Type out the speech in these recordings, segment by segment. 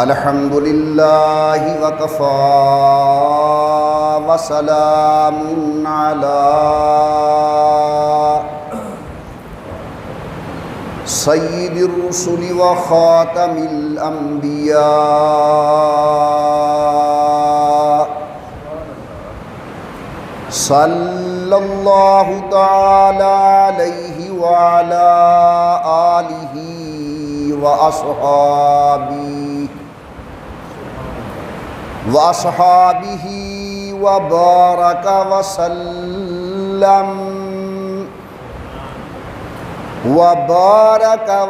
الحمد للہ وکفی وسلام علی سید الرسل وخاتم الانبیاء صلی اللہ تعالی علیہ وعلی آلہ وأصحابه وبارك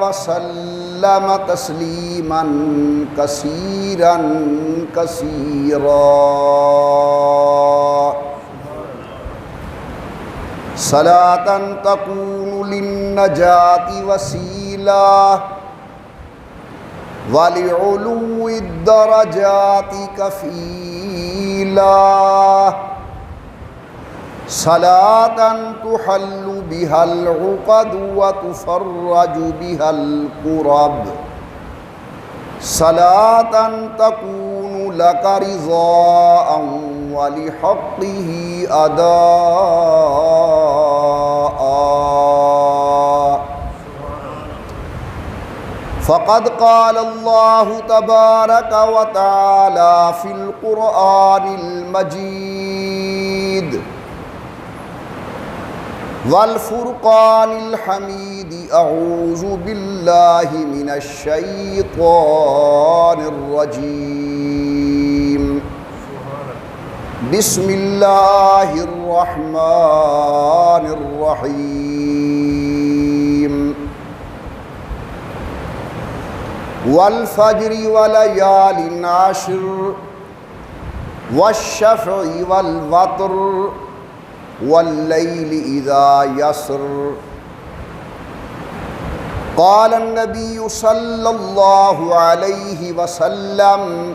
وسلم تسليما كثيرا كثيرا صلاة تكون للنجاة وسيلة وَلِعُلُوِّ الدَّرَجَاتِ كَفِيلًا صلاة تحل بها العقد وتفرج بها الكرب صلاة تكون لك رضاء ولحقه أداء فقد قال الله تبارك وتعالى في القرآن المجيد والفرقان الحميد أعوذ بالله من الشيطان الرجيم بسم الله الرحمن الرحيم والفجر وليال عشر والشفع والوتر والليل إذا يسر قال النبي صلى الله عليه وسلم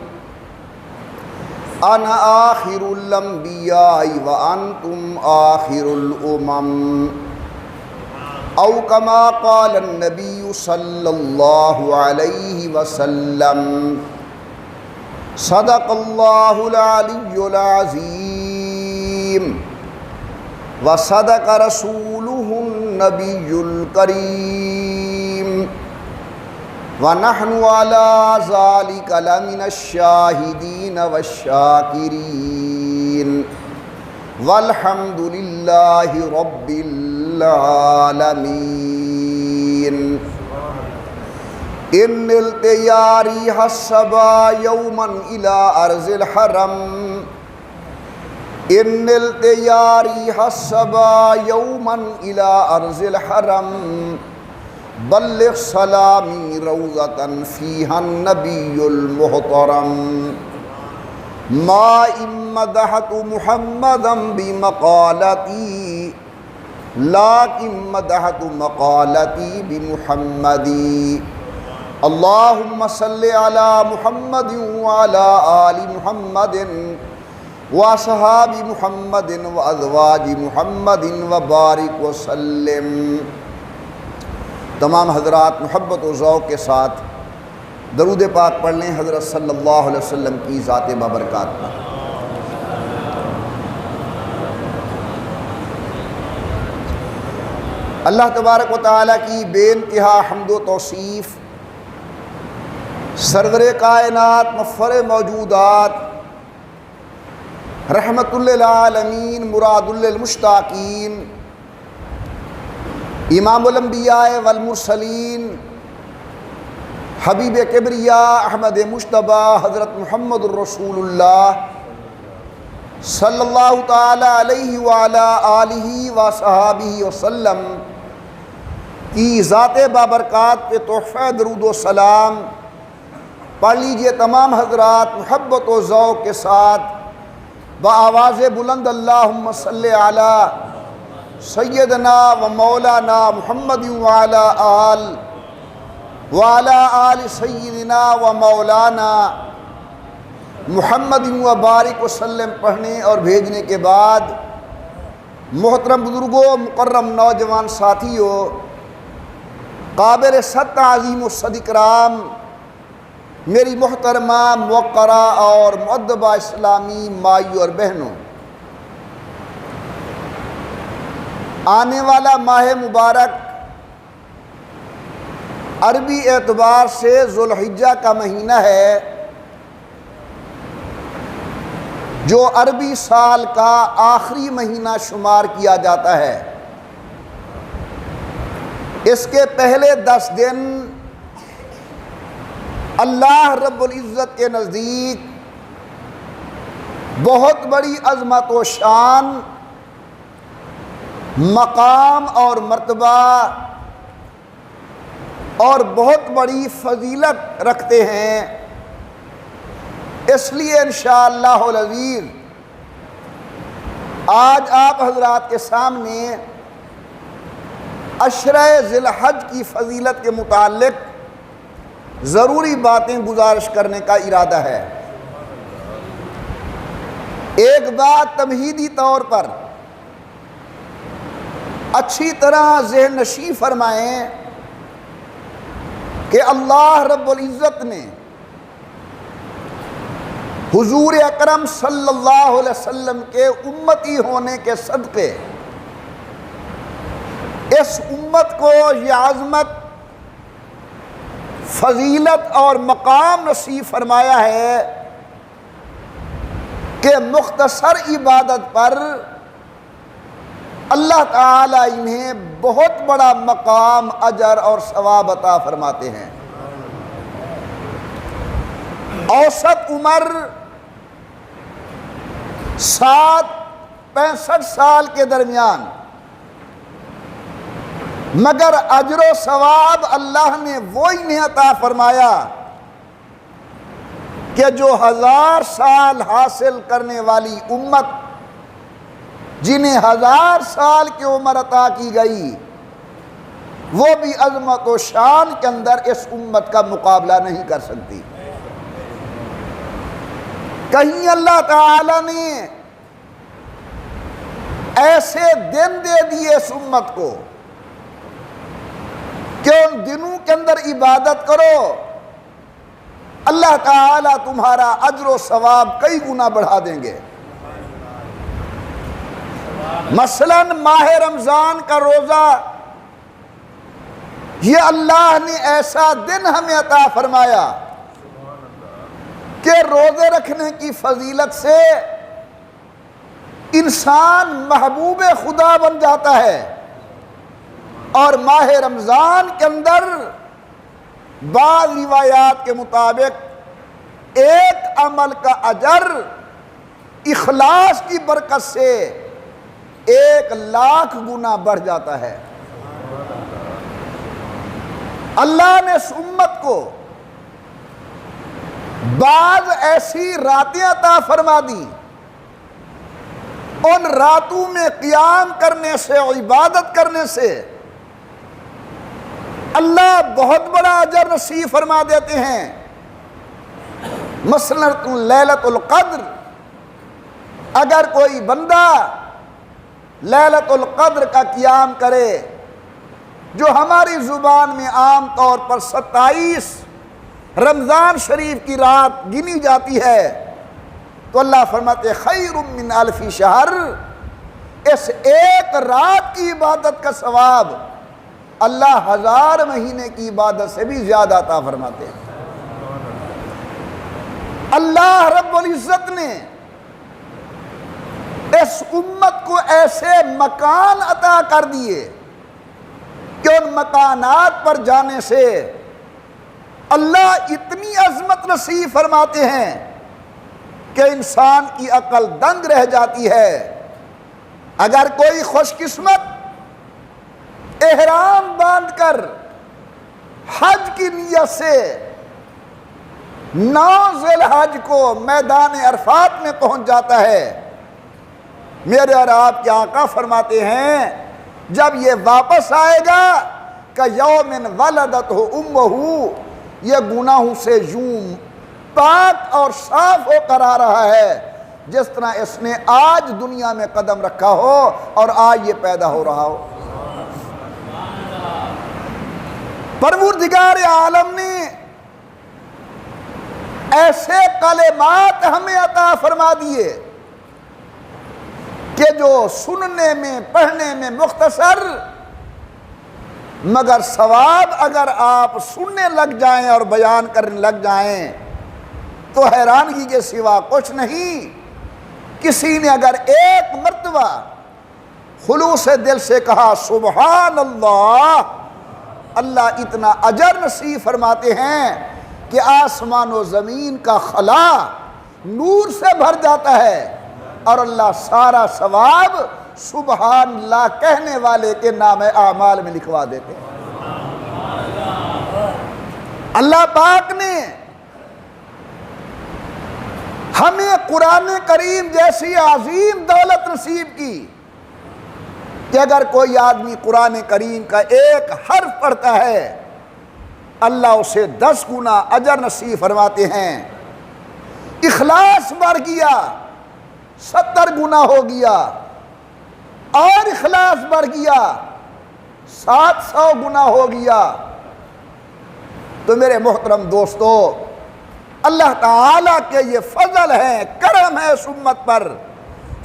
أنا آخر الأنبياء وأنتم آخر الأمم أو كما قال النبي صلى الله عليه وسلم صدق الله العلي العظيم وصدق رسوله النبي الكريم ونحن على ذلك لمن الشاهدين والشاكرين والحمد لله رب العالمين إن التياري حسبا يوما إلى أرض الحرم إن التياري حسبا يوما إلى أرض الحرم بلغ سلامي روضة فيها النبي المحترم ما إن مدحت محمدا بمقالتي لكن مدحت مقالتي بمحمدي اللهم صل على محمد وعلى آل محمد وأصحاب محمد وأزواج محمد وبارك وسلم۔ تمام حضرات محبت و ذوق کے ساتھ درود پاک پڑھ لیں حضرت صلی اللہ علیہ وسلم کی ذات بابرکات پر۔ اللہ تبارک و تعالیٰ کی بے انتہا حمد و توصیف، سرور کائنات مفخر موجودات، رحمت للعالمین مراد للمشتاقین، امام الانبیاء والمرسلین، حبیب کبریاء احمد مجتبیٰ حضرت محمد الرسول اللہ صلی اللہ تعالی علیہ وعلی آلہ وصحابہ وسلم کی ذات بابرکات پہ تحفہ درود و سلام پڑھ لیجئے تمام حضرات محبت و ذوق کے ساتھ بآواز بلند اللہم صلی علی سیدنا و مولانا محمد وعلی آل سیدنا و مولانا محمد وبارک وسلم پڑھنے اور بھیجنے کے بعد محترم بزرگوں، مکرم نوجوان ساتھیوں، قابل صد تعظیم و صد اکرام میری محترمہ موقرہ اور مؤدبہ اسلامی مائیوں اور بہنوں، آنے والا ماہ مبارک عربی اعتبار سے ذو الحجہ کا مہینہ ہے، جو عربی سال کا آخری مہینہ شمار کیا جاتا ہے۔ اس کے پہلے 10 دن اللہ رب العزت کے نزدیک بہت بڑی عظمت و شان، مقام اور مرتبہ اور بہت بڑی فضیلت رکھتے ہیں۔ اس لیے انشاءاللہ العزیز آج آپ حضرات کے سامنے عشرہ ذی الحج کی فضیلت کے متعلق ضروری باتیں گزارش کرنے کا ارادہ ہے۔ ایک بات تمہیدی طور پر اچھی طرح ذہن نشین فرمائیں کہ اللہ رب العزت نے حضور اکرم صلی اللہ علیہ وسلم کے امتی ہونے کے صدقے اس امت کو یہ عظمت، فضیلت اور مقام نصیب فرمایا ہے کہ مختصر عبادت پر اللہ تعالیٰ انہیں بہت بڑا مقام، اجر اور ثواب عطا فرماتے ہیں۔ اوسط عمر 65 سال کے درمیان، مگر اجر و ثواب اللہ نے وہ انہیں عطا فرمایا کہ جو 1000 سال حاصل کرنے والی امت، جنہیں 1000 سال کی عمر عطا کی گئی، وہ بھی عظمت و شان کے اندر اس امت کا مقابلہ نہیں کر سکتی۔ کہیں اللہ تعالی نے ایسے دن دے دیے اس امت کو کہ ان دنوں کے اندر عبادت کرو، اللہ تعالیٰ تمہارا اجر و ثواب کئی گنا بڑھا دیں گے۔ مثلا ماہ رمضان کا روزہ، یہ اللہ نے ایسا دن ہمیں عطا فرمایا کہ روزے رکھنے کی فضیلت سے انسان محبوب خدا بن جاتا ہے، اور ماہ رمضان کے اندر بعض روایات کے مطابق ایک عمل کا اجر اخلاص کی برکت سے 1,00,000 گنا بڑھ جاتا ہے۔ اللہ نے اس امت کو بعض ایسی راتیں عطا فرما دی، ان راتوں میں قیام کرنے سے، عبادت کرنے سے اللہ بہت بڑا اجر نصیب فرما دیتے ہیں۔ مثلا لیلۃ القدر، اگر کوئی بندہ لیلۃ القدر کا قیام کرے، جو ہماری زبان میں عام طور پر 27 رمضان شریف کی رات گنی جاتی ہے، تو اللہ فرماتے خیر من الف شہر، اس ایک رات کی عبادت کا ثواب اللہ 1000 مہینے کی عبادت سے بھی زیادہ عطا فرماتے ہیں۔ اللہ رب العزت نے اس امت کو ایسے مکان عطا کر دیے کہ ان مکانات پر جانے سے اللہ اتنی عظمت نصیب فرماتے ہیں کہ انسان کی عقل دنگ رہ جاتی ہے۔ اگر کوئی خوش قسمت احرام باندھ کر حج کی نیت سے 9 ذی الحج کو میدان عرفات میں پہنچ جاتا ہے، میرے اور آپ کے آقا فرماتے ہیں جب یہ واپس آئے گا کہ یوم ولدتہ امہ، یہ گناہوں سے یوں پاک اور صاف ہو کر آ رہا ہے جس طرح اس نے آج دنیا میں قدم رکھا ہو اور آج یہ پیدا ہو رہا ہو۔ پروردگار عالم نے ایسے کلمات ہمیں عطا فرما دیے کہ جو سننے میں پڑھنے میں مختصر، مگر ثواب اگر آپ سننے لگ جائیں اور بیان کرنے لگ جائیں تو حیرانگی کے سوا کچھ نہیں۔ کسی نے اگر ایک مرتبہ خلوص دل سے کہا سبحان اللہ، اللہ اتنا اجر نصیب فرماتے ہیں کہ آسمان و زمین کا خلا نور سے بھر جاتا ہے، اور اللہ سارا ثواب سبحان اللہ کہنے والے کے نام اعمال میں لکھوا دیتے ہیں۔ اللہ پاک نے ہمیں قرآن کریم جیسی عظیم دولت نصیب کی کہ اگر کوئی آدمی قرآن کریم کا ایک حرف پڑھتا ہے اللہ اسے 10 گنا اجر نصیب فرماتے ہیں۔ اخلاص بڑھ گیا 70 گنا ہو گیا، اور اخلاص بڑھ گیا 700 گنا ہو گیا۔ تو میرے محترم دوستو، اللہ تعالیٰ کے یہ فضل ہے، کرم ہے اس امت پر،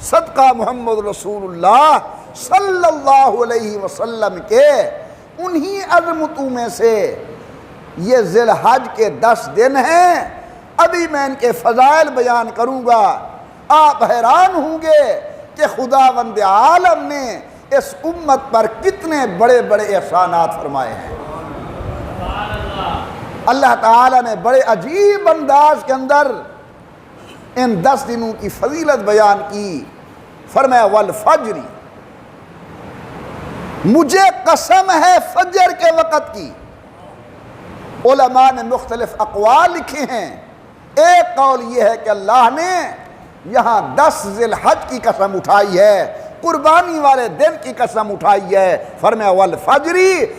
صدقہ محمد رسول اللہ صلی اللہ علیہ وسلم کے انہی عظمتوں میں سے یہ ذی الحج کے 10 دن ہیں۔ ابھی میں ان کے فضائل بیان کروں گا، آپ حیران ہوں گے کہ خداوند عالم نے اس امت پر کتنے بڑے بڑے احسانات فرمائے ہیں۔ اللہ تعالیٰ نے بڑے عجیب انداز کے اندر ان 10 دنوں کی فضیلت بیان کی۔ فرمایا والفجر، مجھے قسم ہے فجر کے وقت کی۔ علماء نے مختلف اقوال لکھے ہیں۔ ایک قول یہ ہے کہ اللہ نے یہاں 10 ذی الحج کی قسم اٹھائی ہے، قربانی والے دن کی قسم اٹھائی ہے۔ فرمایا والفجر،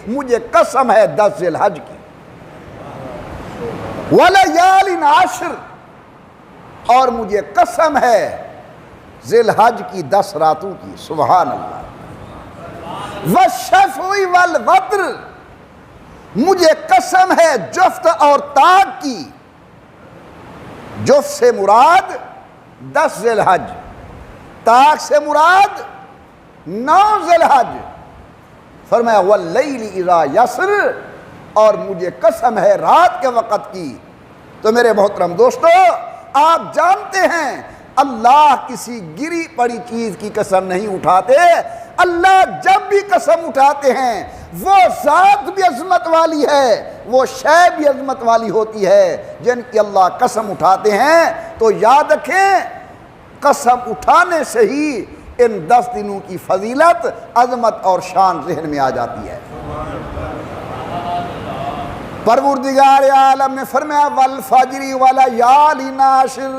مجھے قسم ہے 10 ذی الحج کی، ولیال عشر، اور مجھے قسم ہے ذی الحج کی 10 راتوں کی۔ سبحان اللہ۔ والشفع والوتر، مجھے قسم ہے جفت اور طاق کی۔ جفت سے مراد 10 ذی الحج، طاق سے مراد 9 ذی الحج۔ فرمایا واللیل اذا یسر، اور مجھے قسم ہے رات کے وقت کی۔ تو میرے محترم دوستو، آپ جانتے ہیں اللہ کسی گری پڑی چیز کی قسم نہیں اٹھاتے۔ اللہ جب بھی قسم اٹھاتے ہیں وہ ذات بھی عظمت والی ہے، وہ شے بھی عظمت والی ہوتی ہے جن کی اللہ قسم اٹھاتے ہیں۔ تو یاد رکھیں قسم اٹھانے سے ہی ان 10 دنوں کی فضیلت، عظمت اور شان ذہن میں آ جاتی ہے۔ پروردگار عالم نے فرمایا والفجر ولیال عشر،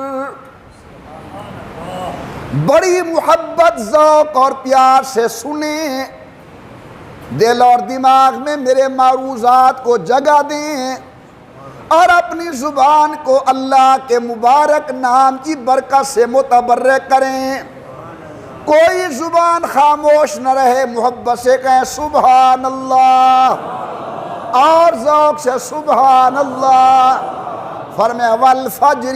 بڑی محبت، ذوق اور پیار سے سنیں، دل اور دماغ میں میرے معروضات کو جگہ دیں، اور اپنی زبان کو اللہ کے مبارک نام کی برکت سے متبرک کریں۔ کوئی زبان خاموش نہ رہے، محبت سے کہیں سبحان اللہ، اور ذوق سے سبحان اللہ۔ فرمایا والفجر،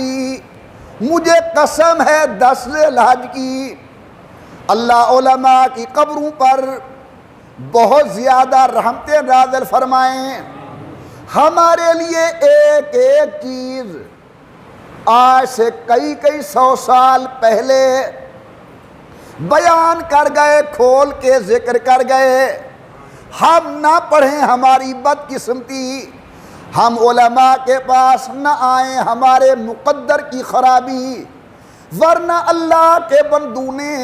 مجھے قسم ہے 10 ذی الحج کی۔ اللہ علماء کی قبروں پر بہت زیادہ رحمتیں نازل فرمائیں، ہمارے لیے ایک ایک چیز آج سے کئی 100 سال پہلے بیان کر گئے، کھول کے ذکر کر گئے۔ ہم نہ پڑھیں ہماری بدقسمتی، ہم علماء کے پاس نہ آئیں ہمارے مقدر کی خرابی، ورنہ اللہ کے بندوں نے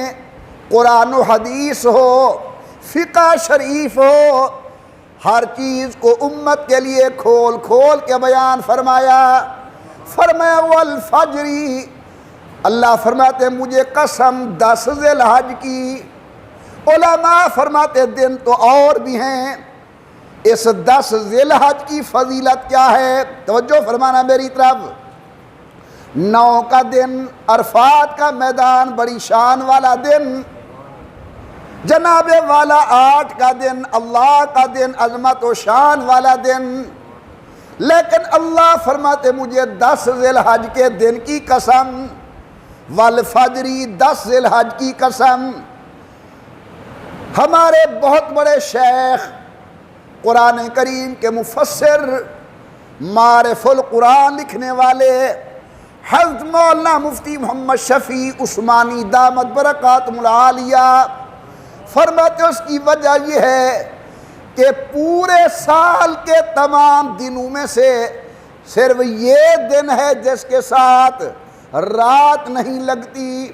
قرآن و حدیث ہو، فقہ شریف ہو، ہر چیز کو امت کے لیے کھول کھول کے بیان فرمایا۔ فرمایا والفجر، اللہ فرماتے ہیں مجھے قسم 10 ذی الحج کی۔ علماء فرماتے دن تو اور بھی ہیں، اس 10 ذی الحج کی فضیلت کیا ہے؟ توجہ فرمانا میری طرف۔ 9 کا دن عرفات کا میدان، بڑی شان والا دن، جناب والا 8 کا دن اللہ کا دن، عظمت و شان والا دن، لیکن اللہ فرماتے مجھے 10 ذی الحج کے دن کی قسم، والفجری 10 ذی الحج کی قسم۔ ہمارے بہت بڑے شیخ قرآن کریم کے مفسر، معارف القرآن لکھنے والے حضرت مولانا مفتی محمد شفیع عثمانی دامت برکاتہم العالیہ فرماتے اس کی وجہ یہ ہے کہ پورے سال کے تمام دنوں میں سے صرف یہ دن ہے جس کے ساتھ رات نہیں لگتی۔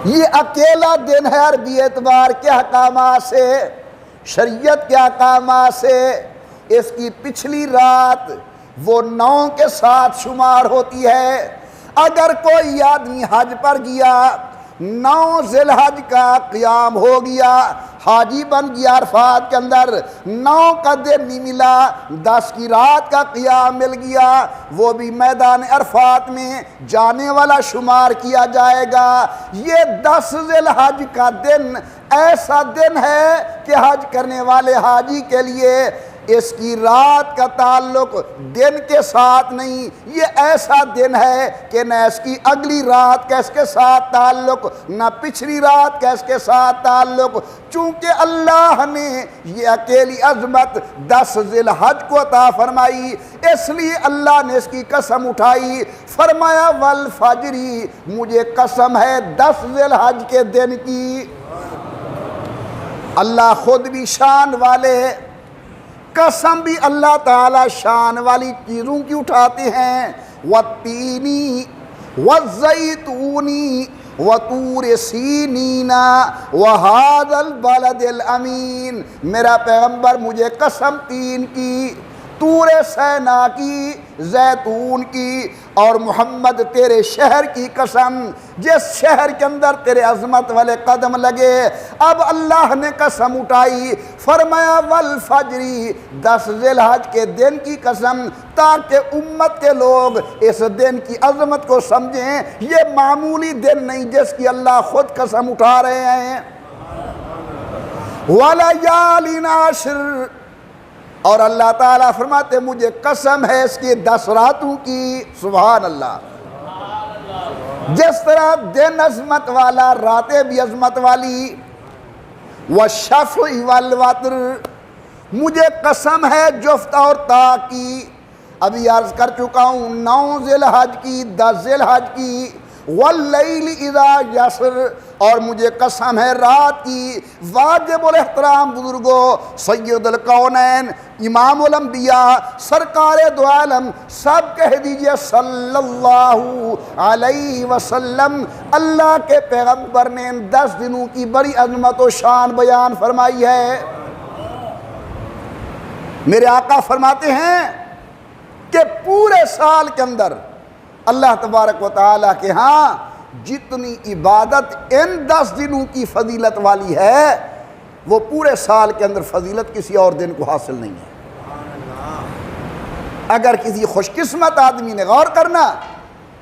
یہ اکیلا دن ہے عربی اعتبار کے احکامات سے، شریعت کے احکامات سے۔ اس کی پچھلی رات وہ 9 کے ساتھ شمار ہوتی ہے۔ اگر کوئی آدمی حج پر گیا، 9 ذی الحج کا قیام ہو گیا، حاجی بن گیا عرفات کے اندر، 9 کا دن نہیں ملا، 10 کی رات کا قیام مل گیا، وہ بھی میدان عرفات میں جانے والا شمار کیا جائے گا۔ یہ 10 ذی الحج کا دن ایسا دن ہے کہ حج کرنے والے حاجی کے لیے اس کی رات کا تعلق دن کے ساتھ نہیں، یہ ایسا دن ہے کہ نہ اس کی اگلی رات کا اس کے ساتھ تعلق، نہ پچھلی رات کا اس کے ساتھ تعلق، چونکہ اللہ نے یہ اکیلی عظمت 10 ذی الحج کو عطا فرمائی، اس لیے اللہ نے اس کی قسم اٹھائی، فرمایا والفجری، مجھے قسم ہے 10 ذی الحج کے دن کی۔ اللہ خود بھی شان والے، قسم بھی اللہ تعالیٰ شان والی چیزوں کی اٹھاتے ہیں۔ والتینی والزیتونی وطور سینین وہذا البلد الامین، میرا پیغمبر مجھے قسم 3 کی، طور سینا کی، زیتون کی، اور محمد تیرے شہر کی قسم، جس شہر کے اندر تیرے عظمت والے قدم لگے۔ اب اللہ نے قسم اٹھائی، فرمایا والفجری، 10 ذی الحج کے دن کی قسم، تاکہ امت کے لوگ اس دن کی عظمت کو سمجھیں۔ یہ معمولی دن نہیں جس کی اللہ خود قسم اٹھا رہے ہیں۔ وَلَيَالٍ عَشْرٍ، اور اللہ تعالیٰ فرماتے مجھے قسم ہے اس کی 10 راتوں کی۔ سبحان اللہ، جس طرح دن عظمت والا، راتیں بھی عظمت والی۔ وَالشَّفْعِ وَالْوَتْرِ، مجھے قسم ہے جفت اور طا کی، ابھی عرض کر چکا ہوں 9 ذی الحج کی، 10 ذی الحج کی۔ واللیل اذا یسر، اور مجھے قسم ہے رات کی۔ واجب الاحترام بزرگوں، سید الکونین، امام الانبیاء، سرکار دو عالم، سب کہہ دیجئے صلی اللہ علیہ وسلم، اللہ کے پیغمبر نے ان 10 دنوں کی بڑی عظمت و شان بیان فرمائی ہے۔ میرے آقا فرماتے ہیں کہ پورے سال کے اندر اللہ تبارک و تعالیٰ کے ہاں جتنی عبادت ان 10 دنوں کی فضیلت والی ہے، وہ پورے سال کے اندر فضیلت کسی اور دن کو حاصل نہیں ہے۔ اگر کسی خوش قسمت آدمی نے غور کرنا،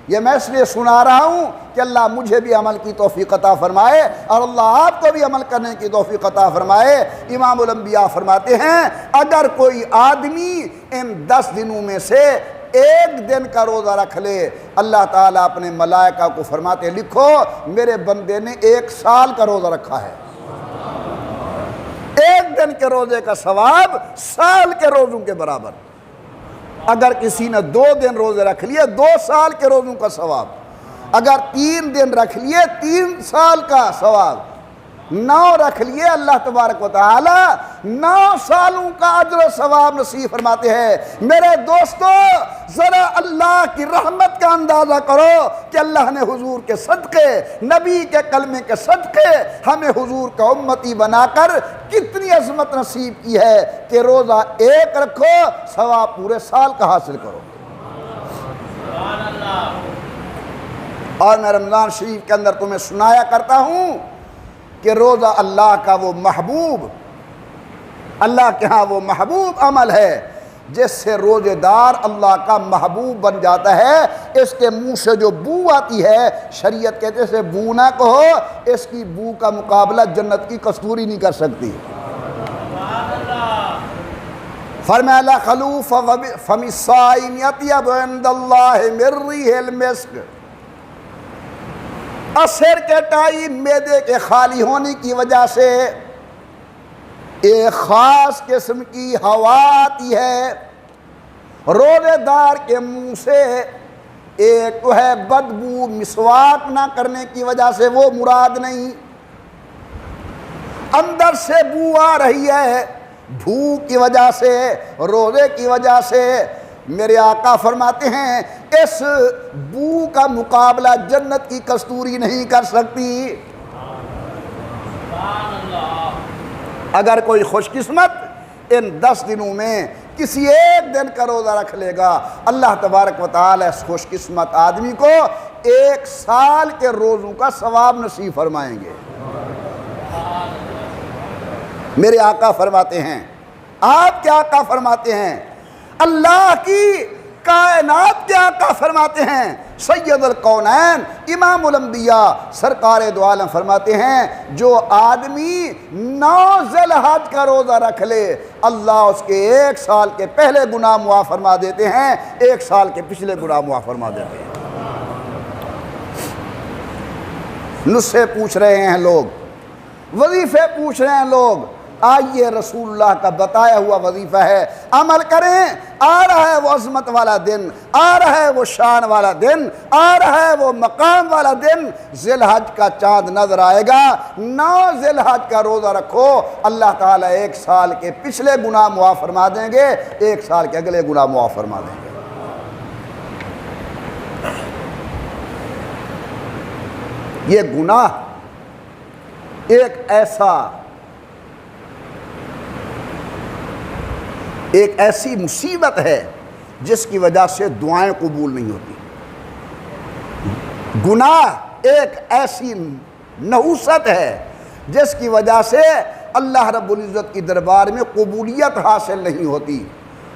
یہ میں اس لیے سنا رہا ہوں کہ اللہ مجھے بھی عمل کی توفیق عطا فرمائے اور اللہ آپ کو بھی عمل کرنے کی توفیق عطا فرمائے۔ امام الانبیاء فرماتے ہیں اگر کوئی آدمی ان 10 دنوں میں سے ایک دن کا روزہ رکھ لے، اللہ تعالیٰ اپنے ملائکہ کو فرماتے لکھو میرے بندے نے 1 سال کا روزہ رکھا ہے۔ ایک دن کے روزے کا ثواب سال کے روزوں کے برابر۔ اگر کسی نے 2 دن روزے رکھ لیے 2 سال کے روزوں کا ثواب، اگر 3 دن رکھ لیے 3 سال کا ثواب، 9 رکھ لیے اللہ تبارک و تعالی 9 سالوں کا اجر و ثواب نصیب فرماتے ہیں۔ میرے دوستو ذرا اللہ کی رحمت کا اندازہ کرو کہ اللہ نے حضور کے صدقے، نبی کے کلمے کے صدقے ہمیں حضور کا امتی بنا کر کتنی عظمت نصیب کی ہے کہ روزہ 1 رکھو ثواب پورے سال کا حاصل کرو۔ اور میں رمضان شریف کے اندر تمہیں سنایا کرتا ہوں کہ روزہ اللہ کا وہ محبوب، اللہ کے ہاں وہ محبوب عمل ہے جس سے روزے دار اللہ کا محبوب بن جاتا ہے۔ اس کے منہ سے جو بو آتی ہے، شریعت کہتے سے بو نہ کہو، اس کی بو کا مقابلہ جنت کی کستوری نہیں کر سکتی۔ فرمایا لا خلوف فم الصائم یطیب عند اللہ من ریح المسک، عصر کے ٹائم معدے کے خالی ہونے کی وجہ سے ایک خاص قسم کی ہوا آتی ہے، روزے دار کے منہ سے ایک تو ہے بدبو، مسواک نہ کرنے کی وجہ سے وہ مراد نہیں، اندر سے بو آ رہی ہے بھوک کی وجہ سے، روزے کی وجہ سے۔ میرے آقا فرماتے ہیں اس بو کا مقابلہ جنت کی کستوری نہیں کر سکتی۔ اگر کوئی خوش قسمت ان 10 دنوں میں کسی ایک دن کا روزہ رکھ لے گا، اللہ تبارک و تعالی اس خوش قسمت آدمی کو 1 سال کے روزوں کا ثواب نصیب فرمائیں گے۔ میرے آقا فرماتے ہیں، آپ کے آقا فرماتے ہیں، اللہ کی کائنات کے آقا فرماتے ہیں، سید الکونین امام الانبیاء سرکار دو عالم فرماتے ہیں جو آدمی 9 ذی الحج کا روزہ رکھ لے، اللہ اس کے 1 سال کے پہلے گناہ معاف فرما دیتے ہیں، 1 سال کے پچھلے گناہ معاف فرما دیتے ہیں۔ نسخے پوچھ رہے ہیں لوگ، وظیفے پوچھ رہے ہیں لوگ، آئیے رسول اللہ کا بتایا ہوا وظیفہ ہے، عمل کریں۔ آ رہا ہے وہ عظمت والا دن، آ رہا ہے وہ شان والا دن، آ رہا ہے وہ مقام والا دن، ذی الحج کا چاند نظر آئے گا، 9 ذی الحج کا روزہ رکھو، اللہ تعالیٰ 1 سال کے پچھلے گناہ معاف فرما دیں گے، 1 سال کے اگلے گناہ معاف فرما دیں گے۔ یہ گناہ ایک ایسی مصیبت ہے جس کی وجہ سے دعائیں قبول نہیں ہوتی۔ گناہ ایک ایسی نحوست ہے جس کی وجہ سے اللہ رب العزت کی دربار میں قبولیت حاصل نہیں ہوتی۔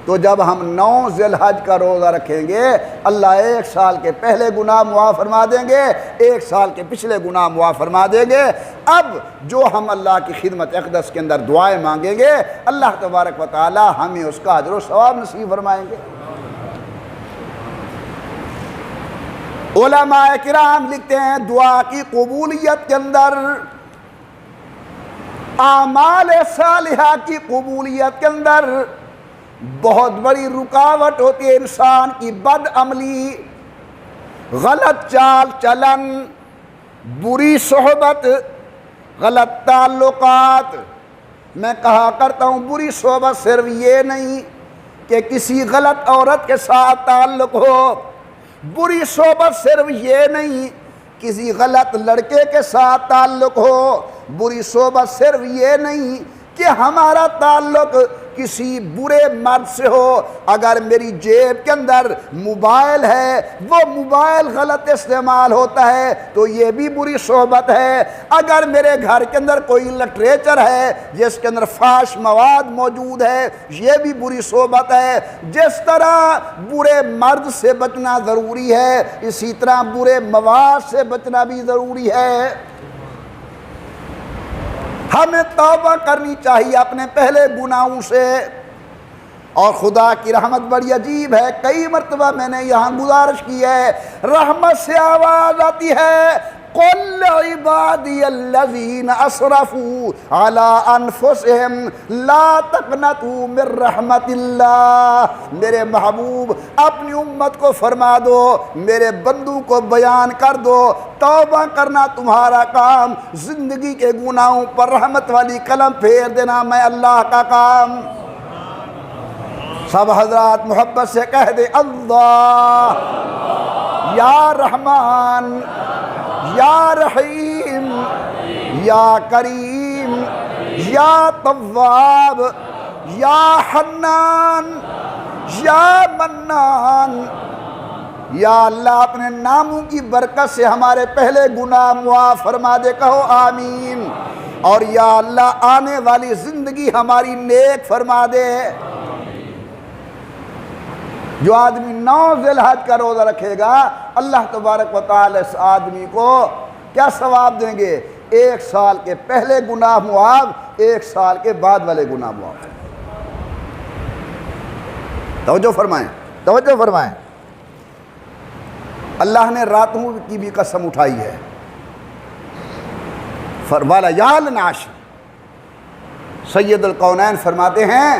تو جب ہم 9 ذی الحج کا روزہ رکھیں گے، اللہ 1 سال کے پہلے گناہ معاف فرما دیں گے، 1 سال کے پچھلے گناہ معاف فرما دیں گے۔ اب جو ہم اللہ کی خدمت اقدس کے اندر دعائیں مانگیں گے، اللہ تبارک و تعالی ہمیں اس کا اجر و ثواب نصیب فرمائیں گے۔ علماء کرام لکھتے ہیں دعا کی قبولیت کے اندر، اعمال صالحہ کی قبولیت کے اندر بہت بڑی رکاوٹ ہوتی ہے انسان کی بد عملی، غلط چال چلن، بری صحبت، غلط تعلقات۔ میں کہا کرتا ہوں بری صحبت صرف یہ نہیں کہ کسی غلط عورت کے ساتھ تعلق ہو، بری صحبت صرف یہ نہیں کسی غلط لڑکے کے ساتھ تعلق ہو، بری صحبت صرف یہ نہیں کہ ہمارا تعلق کسی برے مرد سے ہو۔ اگر میری جیب کے اندر موبائل ہے، وہ موبائل غلط استعمال ہوتا ہے تو یہ بھی بری صحبت ہے۔ اگر میرے گھر کے اندر کوئی لٹریچر ہے جس کے اندر فحش مواد موجود ہے، یہ بھی بری صحبت ہے۔ جس طرح برے مرد سے بچنا ضروری ہے، اسی طرح برے مواد سے بچنا بھی ضروری ہے۔ ہمیں توبہ کرنی چاہیے اپنے پہلے گناہوں سے، اور خدا کی رحمت بڑی عجیب ہے۔ کئی مرتبہ میں نے یہاں گزارش کی ہے، رحمت سے آواز آتی ہے قل عبادی الذین اسرفوا علی انفسہم لا تقنطوا من رحمت اللہ۔ میرے محبوب اپنی امت کو فرما دو، میرے بندوں کو بیان کر دو، توبہ کرنا تمہارا کام، زندگی کے گناہوں پر رحمت والی قلم پھیر دینا میں اللہ کا کام۔ سب حضرات محبت سے کہہ دے اللہ یا رحمان یا رحیم یا کریم یا تواب یا حنان یا منان۔ یا اللہ اپنے ناموں کی برکت سے ہمارے پہلے گناہ معاف فرما دے، کہو آمین۔ اور یا اللہ آنے والی زندگی ہماری نیک فرما دے۔ جو آدمی 9 ذی الحج کا روزہ رکھے گا، اللہ تبارک و تعالی اس آدمی کو کیا ثواب دیں گے؟ 1 سال کے پہلے گناہ معاف، 1 سال کے بعد والے گناہ معاف۔ توجہ فرمائیں، توجہ فرمائیں۔ اللہ نے راتوں کی بھی قسم اٹھائی ہے، وَلَيَالٍ عَشْرٍ۔ سید القونین فرماتے ہیں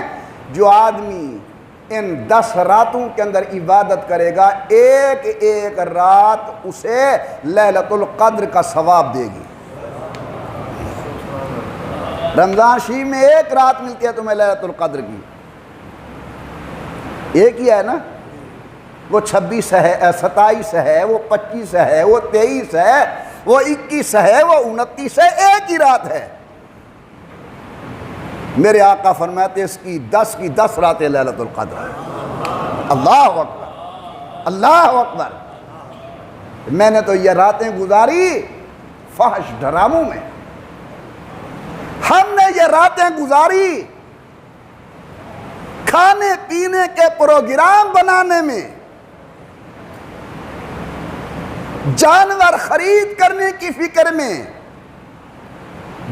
جو آدمی ان 10 راتوں کے اندر عبادت کرے گا، ایک ایک رات اسے لیلۃ القدر کا ثواب دے گی۔ رمضان شریف میں ایک رات ملتی ہے تمہیں لیلۃ القدر کی، ایک ہی ہے نا، وہ 26 ہے، 27 ہے، وہ 25 ہے، وہ 23 ہے، وہ 21 ہے، وہ 29 ہے، ایک ہی رات ہے۔ میرے آقا فرماتے اس کی 10 راتیں لیلۃ القدر ہیں۔ اللہ اکبر، اللہ اکبر۔ میں نے تو یہ راتیں گزاری فحش ڈراموں میں، ہم نے یہ راتیں گزاری کھانے پینے کے پروگرام بنانے میں، جانور خرید کرنے کی فکر میں،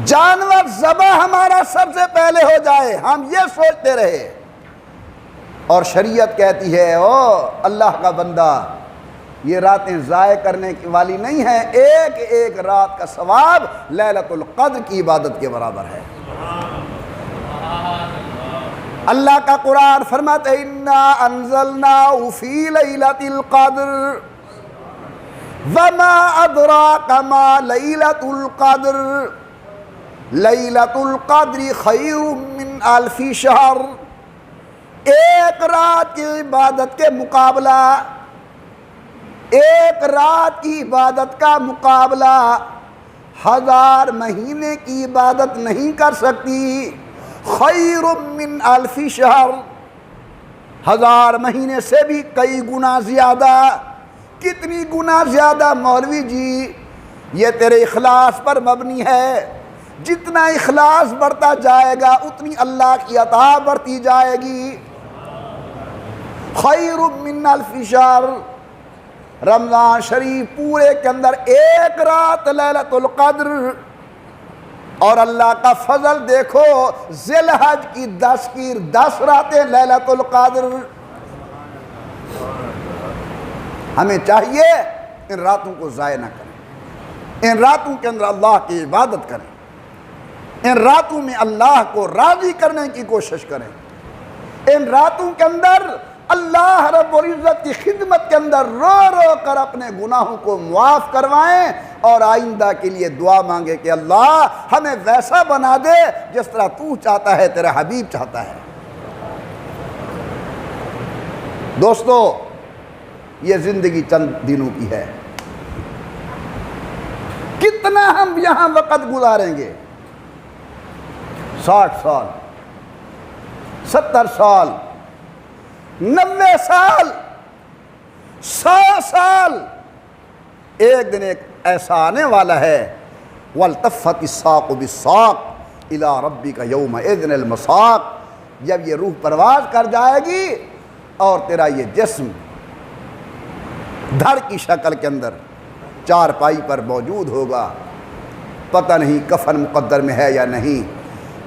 جانور ذبح ہمارا سب سے پہلے ہو جائے، ہم یہ سوچتے رہے۔ اور شریعت کہتی ہے او اللہ کا بندہ، یہ راتیں ضائع کرنے والی نہیں ہیں، ایک ایک رات کا ثواب لیلۃ القدر کی عبادت کے برابر ہے۔ اللہ کا قرآن فرماتا ہے اِنَّا أَنزَلْنَاهُ فِي لَيْلَةِ الْقَدْرِ وَمَا أَدْرَاكَ مَا لَيْلَةُ الْقَدْرِ لیلۃ القدر خیر من الف شہر۔ ایک رات کی عبادت کے مقابلہ، ایک رات کی عبادت کا مقابلہ 1000 مہینے کی عبادت نہیں کر سکتی۔ خیر من الف شہر، 1000 مہینے سے بھی کئی گنا زیادہ۔ کتنی گنا زیادہ مولوی جی؟ یہ تیرے اخلاص پر مبنی ہے، جتنا اخلاص بڑھتا جائے گا اتنی اللہ کی عطا بڑھتی جائے گی۔ خیر من الف شہر، رمضان شریف پورے کے اندر ایک رات لیلۃ القدر، اور اللہ کا فضل دیکھو ذی الحج کی 10 راتیں لیلۃ القدر۔ ہمیں چاہیے ان راتوں کو ضائع نہ کریں، ان راتوں کے اندر اللہ کی عبادت کریں، ان راتوں میں اللہ کو راضی کرنے کی کوشش کریں، ان راتوں کے اندر اللہ رب العزت کی خدمت کے اندر رو رو کر اپنے گناہوں کو معاف کروائیں، اور آئندہ کے لیے دعا مانگے کہ اللہ ہمیں ویسا بنا دے جس طرح تو چاہتا ہے، تیرا حبیب چاہتا ہے۔ دوستو، یہ زندگی چند دنوں کی ہے، کتنا ہم یہاں وقت گزاریں گے؟ 60 سال، 70 سال، 90 سال، 100 سال۔ ایک دن ایک ایسا آنے والا ہے وَالْتَفَّتِ السَّاقُ بِالسَّاقِ إِلَىٰ رَبِّكَ يَوْمَئِذٍ الْمَسَاقُ۔ جب یہ روح پرواز کر جائے گی اور تیرا یہ جسم دھڑ کی شکل کے اندر چارپائی پر موجود ہوگا، پتہ نہیں کفن مقدر میں ہے یا نہیں،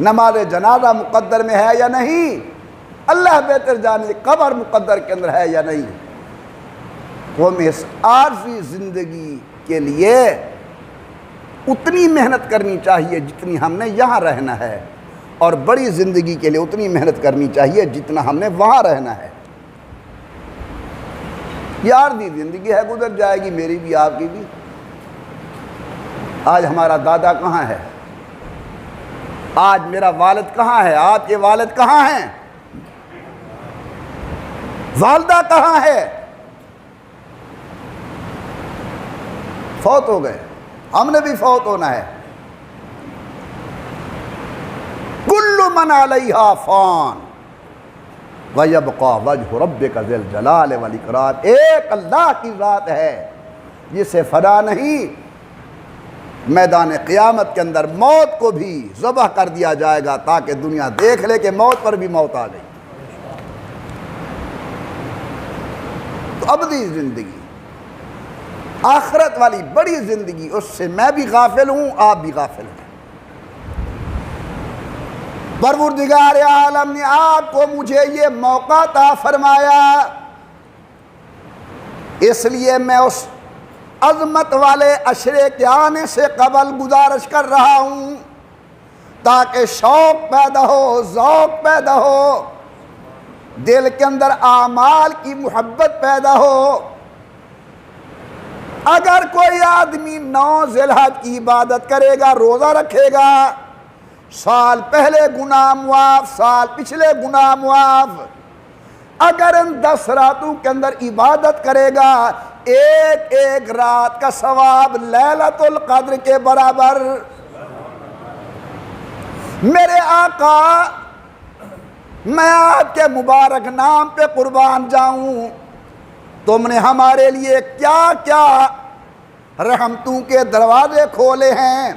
نماز جنازہ مقدر میں ہے یا نہیں، اللہ بہتر جانے قبر مقدر کے اندر ہے یا نہیں۔ تو ہمیں اس عارضی زندگی کے لیے اتنی محنت کرنی چاہیے جتنی ہم نے یہاں رہنا ہے، اور بڑی زندگی کے لیے اتنی محنت کرنی چاہیے جتنا ہم نے وہاں رہنا ہے۔ یہ عارضی زندگی ہے، گزر جائے گی، میری بھی آپ کی بھی۔ آج ہمارا دادا کہاں ہے؟ آج میرا والد کہاں ہے؟ آپ کے والد کہاں ہیں؟ والدہ کہاں ہے؟ فوت ہو گئے، ہم نے بھی فوت ہونا ہے۔ کل من علیہا فان وَيَبْقَى وَجْهُ رَبِّكَ ذِي الْجَلَالِ وَالْإِكْرَامِ۔ ایک اللہ کی ذات ہے جسے فنا نہیں، میدان قیامت کے اندر موت کو بھی ذبح کر دیا جائے گا تاکہ دنیا دیکھ لے کہ موت پر بھی موت آ گئی۔ تو ابدی زندگی، آخرت والی بڑی زندگی، اس سے میں بھی غافل ہوں، آپ بھی غافل ہیں۔ پروردگار عالم نے آپ کو مجھے یہ موقع عطا فرمایا، اس لیے میں اس عظمت والے عشرے کے آنے سے قبل گزارش کر رہا ہوں تاکہ شوق پیدا ہو، ذوق پیدا ہو، دل کے اندر اعمال کی محبت پیدا ہو۔ اگر کوئی آدمی 9 ذی الحج کی عبادت کرے گا، روزہ رکھے گا، سال پہلے گناہ معاف، سال پچھلے گناہ معاف، اگر ان 10 راتوں کے اندر عبادت کرے گا، ایک ایک رات کا ثواب لیلۃ القدر کے برابر۔ میرے آقا، میں آپ کے مبارک نام پہ قربان جاؤں، تم نے ہمارے لیے کیا کیا رحمتوں کے دروازے کھولے ہیں،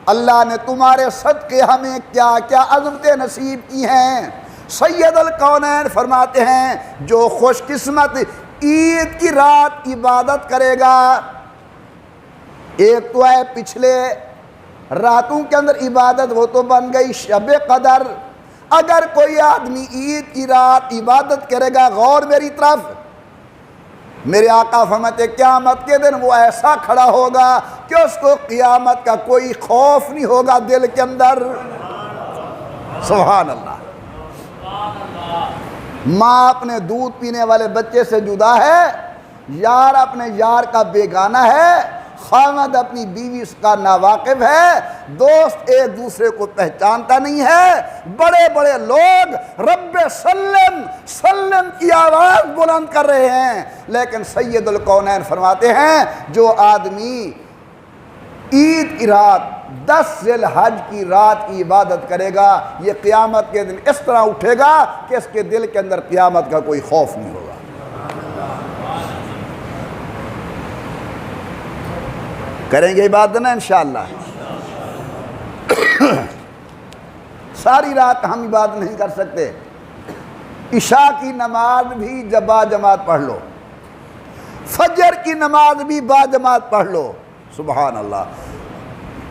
اللہ نے تمہارے صدقے ہمیں کیا کیا عظمتیں نصیب کی ہیں۔ سید الکونین فرماتے ہیں جو خوش قسمت عید کی رات عبادت کرے گا، ایک تو ہے پچھلے راتوں کے اندر عبادت، وہ تو بن گئی شب قدر۔ اگر کوئی آدمی عید کی رات عبادت کرے گا، غور میری طرف، میرے آقا فرماتے قیامت کے دن وہ ایسا کھڑا ہوگا کہ اس کو قیامت کا کوئی خوف نہیں ہوگا دل کے اندر۔ سبحان اللہ۔ ماں اپنے دودھ پینے والے بچے سے جدا ہے، یار اپنے یار کا بیگانہ ہے، خامد اپنی بیوی کا ناواقف ہے، دوست ایک دوسرے کو پہچانتا نہیں ہے۔ بڑے بڑے لوگ رب سلم سلم کی آواز بلند کر رہے ہیں، لیکن سید الکونین فرماتے ہیں جو آدمی عید کی رات 10 ذی الحج کی رات کی عبادت کرے گا، یہ قیامت کے دن اس طرح اٹھے گا کہ اس کے دل کے اندر قیامت کا کوئی خوف نہیں ہوگا۔ کریں گے عبادت نا انشاءاللہ۔ ساری رات ہم عبادت نہیں کر سکتے، عشاء کی نماز بھی با جماعت پڑھ لو، فجر کی نماز بھی با جماعت پڑھ لو، سبحان اللہ۔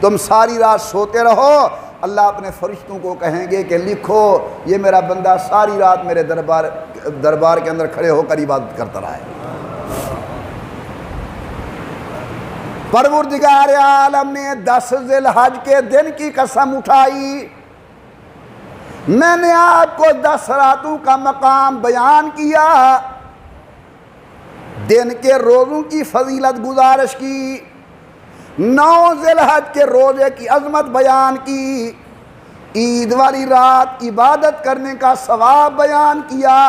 تم ساری رات سوتے رہو، اللہ اپنے فرشتوں کو کہیں گے کہ لکھو یہ میرا بندہ ساری رات میرے دربار کے اندر کھڑے ہو کر عبادت کرتا رہا ہے۔ پروردگار عالم نے 10 ذی الحج کے دن کی قسم اٹھائی، میں نے آپ کو 10 راتوں کا مقام بیان کیا، دن کے روزوں کی فضیلت گزارش کی، 9 ذی الحج کے روزے کی عظمت بیان کی، عید والی رات عبادت کرنے کا ثواب بیان کیا۔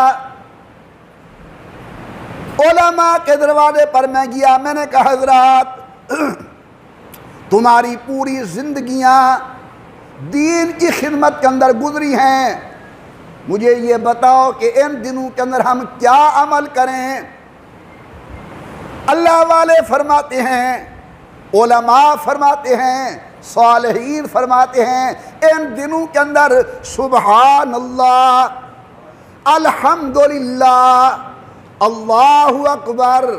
علماء کے دروازے پر میں گیا، میں نے کہا حضرات تمہاری پوری زندگیاں دین کی خدمت کے اندر گزری ہیں، مجھے یہ بتاؤ کہ ان دنوں کے اندر ہم کیا عمل کریں۔ اللہ والے فرماتے ہیں، علماء فرماتے ہیں، صالحین فرماتے ہیں، ان دنوں کے اندر سبحان اللہ، الحمدللہ، اللہ اکبر،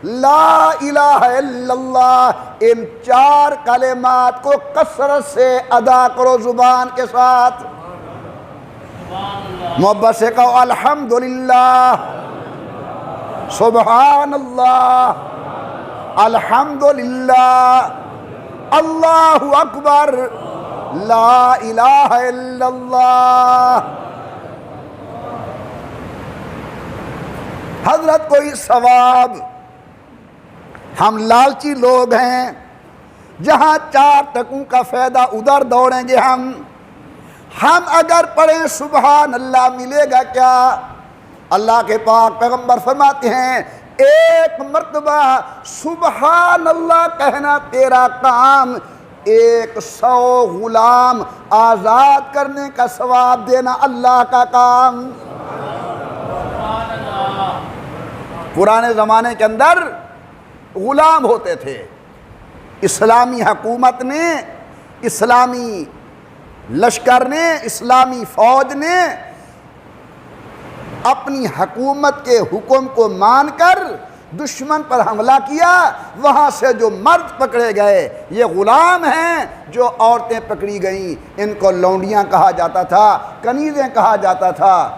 لا الہ الا اللہ، ان 4 کلمات کو کثرت سے ادا کرو زبان کے ساتھ۔ محبت سے کہو الحمدللہ، سبحان اللہ، الحمدللہ، اللہ اکبر، لا الہ الا اللہ۔ حضرت کوئی ثواب، ہم لالچی لوگ ہیں، جہاں 4 ٹکوں کا فائدہ ادھر دوڑیں گے ہم اگر پڑھیں سبحان اللہ ملے گا کیا؟ اللہ کے پاک پیغمبر فرماتے ہیں ایک مرتبہ سبحان اللہ کہنا تیرا کام 100 غلام آزاد کرنے کا ثواب دینا اللہ کا کام۔ پرانے زمانے کے اندر غلام ہوتے تھے، اسلامی حکومت نے، اسلامی لشکر نے، اسلامی فوج نے اپنی حکومت کے حکم کو مان کر دشمن پر حملہ کیا، وہاں سے جو مرد پکڑے گئے یہ غلام ہیں، جو عورتیں پکڑی گئیں ان کو لونڈیاں کہا جاتا تھا، کنیزیں کہا جاتا تھا،